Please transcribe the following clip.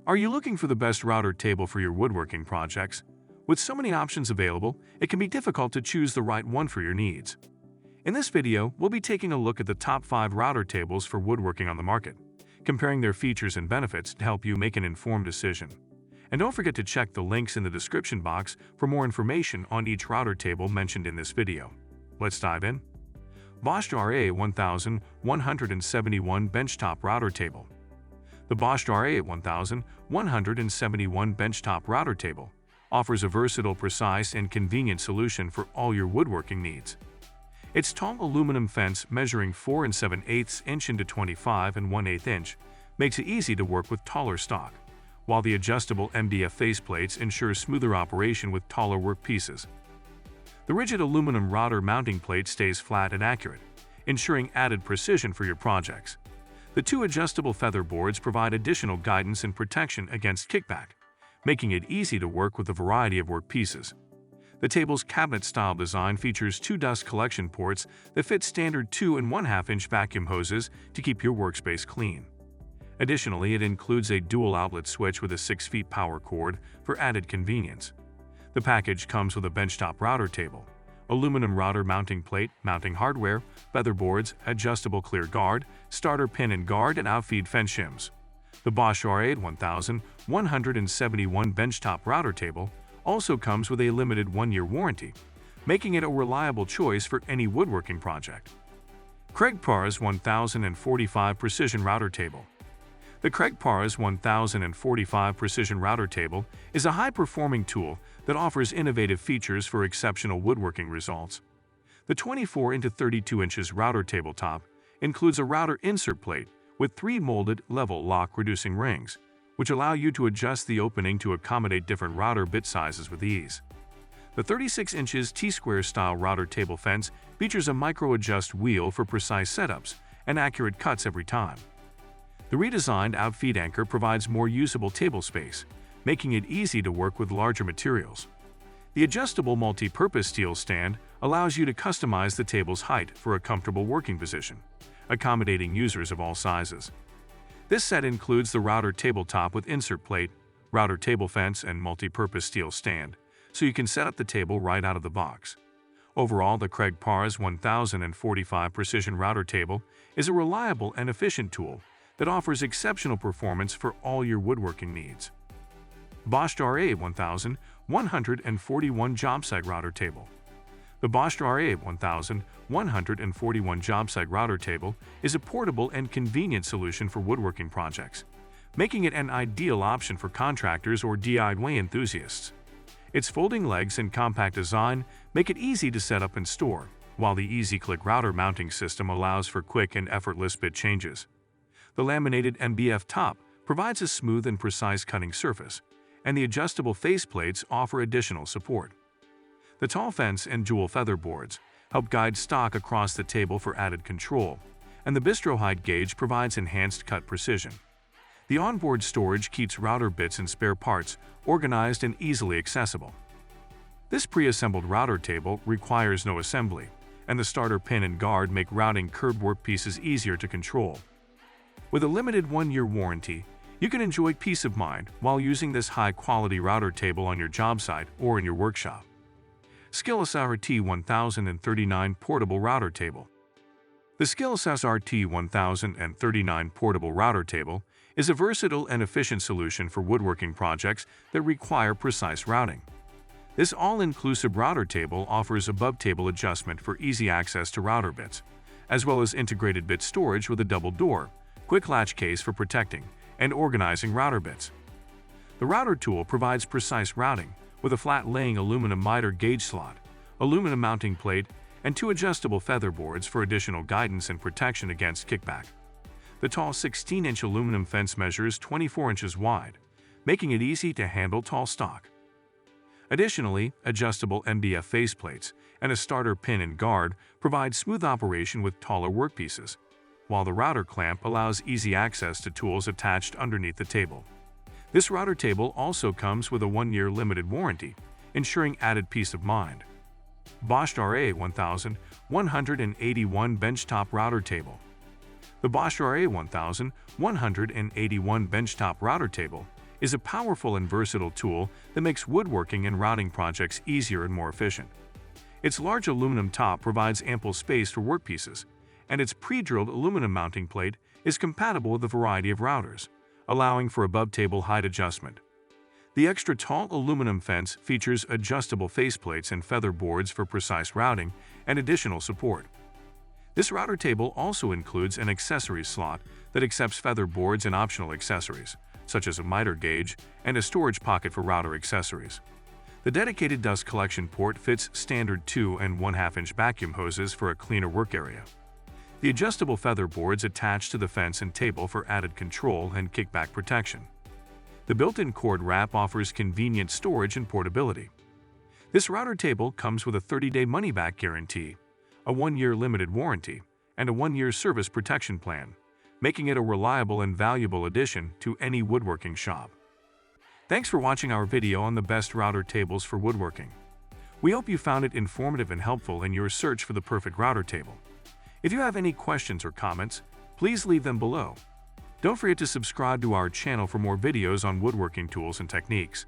Are you looking for the best router table for your woodworking projects? With so many options available, it can be difficult to choose the right one for your needs. In this video, we'll be taking a look at the top 5 router tables for woodworking on the market, comparing their features and benefits to help you make an informed decision. And don't forget to check the links in the description box for more information on each router table mentioned in this video. Let's dive in. Bosch RA1000 171 Benchtop Router Table. The Bosch RA1000 171 Benchtop Router Table offers a versatile, precise, and convenient solution for all your woodworking needs. Its tall aluminum fence measuring 4 7/8 inch into 25 1/8 inch makes it easy to work with taller stock, while the adjustable MDF faceplates ensure smoother operation with taller work pieces. The rigid aluminum router mounting plate stays flat and accurate, ensuring added precision for your projects. The 2 adjustable feather boards provide additional guidance and protection against kickback, making it easy to work with a variety of work pieces. The table's cabinet-style design features 2 dust collection ports that fit standard 2 1/2 inch vacuum hoses to keep your workspace clean. Additionally, it includes a dual-outlet switch with a 6 feet power cord for added convenience. The package comes with a benchtop router table, aluminum router mounting plate, mounting hardware, feather boards, adjustable clear guard, starter pin and guard, and outfeed fence shims. The Bosch RA1000 171 Benchtop Router Table also comes with a limited 1-year warranty, making it a reliable choice for any woodworking project. Craigpar's 1045 Precision Router Table. The Craigpar's 1045 Precision Router Table is a high-performing tool that offers innovative features for exceptional woodworking results. The 24 into 32 inches router tabletop includes a router insert plate with 3 molded level lock-reducing rings, which allow you to adjust the opening to accommodate different router bit sizes with ease. The 36 inches T-square style router table fence features a micro-adjust wheel for precise setups and accurate cuts every time. The redesigned outfeed anchor provides more usable table space, making it easy to work with larger materials. The adjustable multi-purpose steel stand allows you to customize the table's height for a comfortable working position, accommodating users of all sizes. This set includes the router tabletop with insert plate, router table fence, and multi-purpose steel stand, so you can set up the table right out of the box. Overall, the Craigpar's 1045 Precision Router Table is a reliable and efficient tool that offers exceptional performance for all your woodworking needs. Bosch RA1000 141 Job Site Router Table. The Bosch RA1000 141 Job Site Router Table is a portable and convenient solution for woodworking projects, making it an ideal option for contractors or DIY enthusiasts. Its folding legs and compact design make it easy to set up and store, while the EasyClick router mounting system allows for quick and effortless bit changes. The laminated MDF top provides a smooth and precise cutting surface, and the adjustable faceplates offer additional support. The tall fence and dual feather boards help guide stock across the table for added control, and the bistro height gauge provides enhanced cut precision. The onboard storage keeps router bits and spare parts organized and easily accessible. This pre-assembled router table requires no assembly, and the starter pin and guard make routing curved work pieces easier to control. With a limited 1-year warranty, you can enjoy peace of mind while using this high-quality router table on your job site or in your workshop. Skills RT1039 Portable Router Table. The Skills RT1039 Portable Router Table is a versatile and efficient solution for woodworking projects that require precise routing. This all-inclusive router table offers above-table adjustment for easy access to router bits, as well as integrated bit storage with a double door, quick latch case for protecting and organizing router bits. The router tool provides precise routing with a flat-laying aluminum miter gauge slot, aluminum mounting plate, and 2 adjustable feather boards for additional guidance and protection against kickback. The tall 16-inch aluminum fence measures 24 inches wide, making it easy to handle tall stock. Additionally, adjustable MDF faceplates and a starter pin and guard provide smooth operation with taller workpieces, while the router clamp allows easy access to tools attached underneath the table. This router table also comes with a 1-year limited warranty, ensuring added peace of mind. Bosch RA1000 181 Benchtop Router Table. The Bosch RA1000 181 Benchtop Router Table is a powerful and versatile tool that makes woodworking and routing projects easier and more efficient. Its large aluminum top provides ample space for workpieces, and its pre-drilled aluminum mounting plate is compatible with a variety of routers, allowing for above-table height adjustment. The extra-tall aluminum fence features adjustable faceplates and feather boards for precise routing and additional support. This router table also includes an accessories slot that accepts feather boards and optional accessories, such as a miter gauge and a storage pocket for router accessories. The dedicated dust collection port fits standard 2 and 1/2-inch vacuum hoses for a cleaner work area. The adjustable feather boards attach to the fence and table for added control and kickback protection. The built-in cord wrap offers convenient storage and portability. This router table comes with a 30-day money-back guarantee, a 1-year limited warranty, and a 1-year service protection plan, making it a reliable and valuable addition to any woodworking shop. Thanks for watching our video on the best router tables for woodworking. We hope you found it informative and helpful in your search for the perfect router table. If you have any questions or comments, please leave them below. Don't forget to subscribe to our channel for more videos on woodworking tools and techniques.